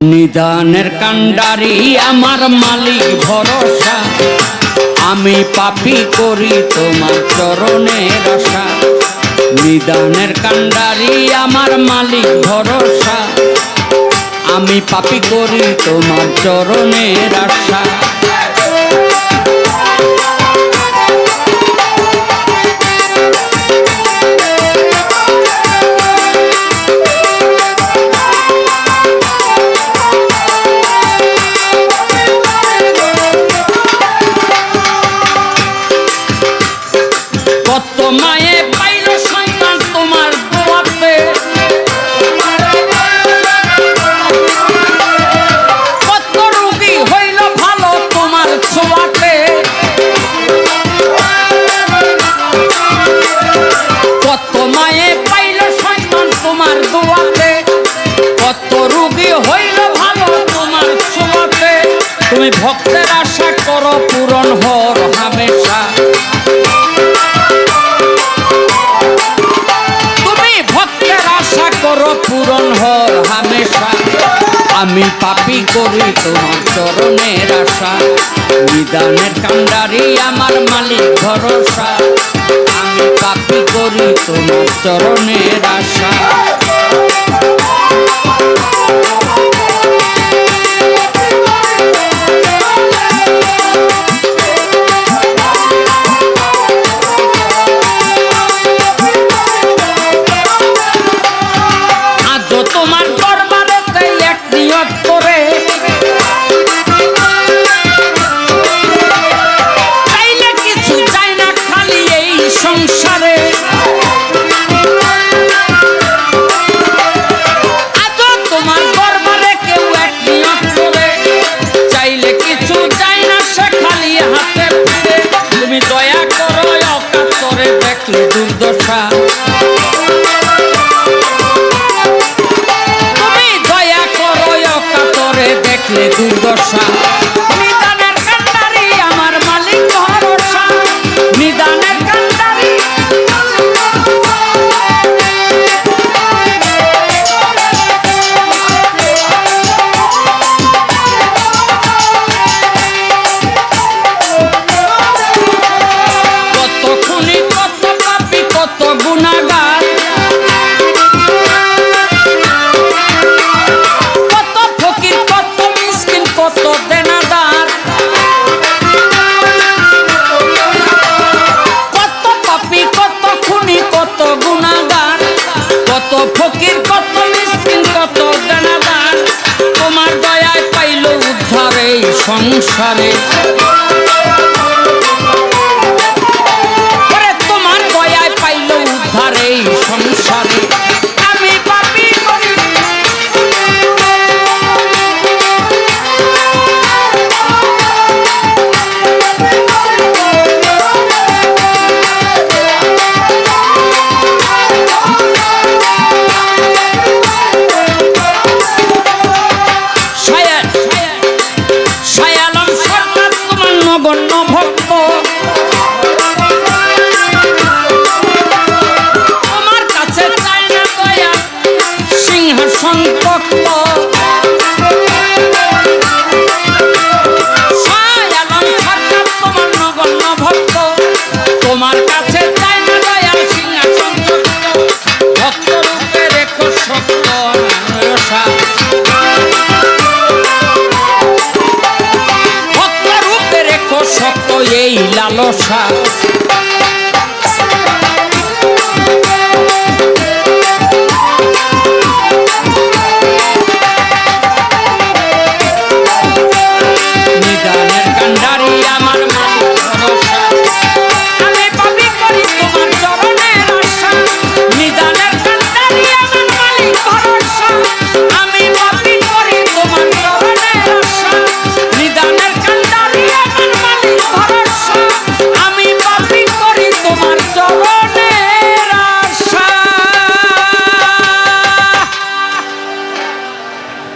निदानेर कांडारी आमार मालिक भरोसा आमी पापी करी तोमार चरणेर आशा। निदानेर कांडारी आमार मालिक भरोसा आमी पापी करी तोमार चरणेर आशा। তুমি ভক্তের আশা করো পূরণ হর হামেশা। তুমি ভক্তের আশা করো পূরণ হর হামেশা। আমি পাপী করি তোমার চরণের আশা। নিদানের কান্ডারি আমার মালিক ভরসা আমি পাপী করি তোমার চরণের আশা। তুমি দয়া করো কাতরে দেখলে দুর্দশা। নিদানের কান্ডারি আমার মালিক ভরসা। নিদানের কান্ডারি কত খুনি কত পাপী কত গুনাহগার কত ফকির কত মিসকিন কত দেনাদার কত পাপী কত খুনি কত গুনাহগার কত ফকির কত মিসকিন কত দেনাদার তোমার দয়ায় পাইল উদ্ধার এই সংসারে। এই সংসারে আমি পাপী করি শায়ালম সরকার তোমার নগণ্য ভক্ত। তোমার কাছে চাই না দয়াল সিংহাসন ভক্ত রূপে রেখো শক্ত রসা। ভক্ত রূপে রেখো শক্ত এই লালসা।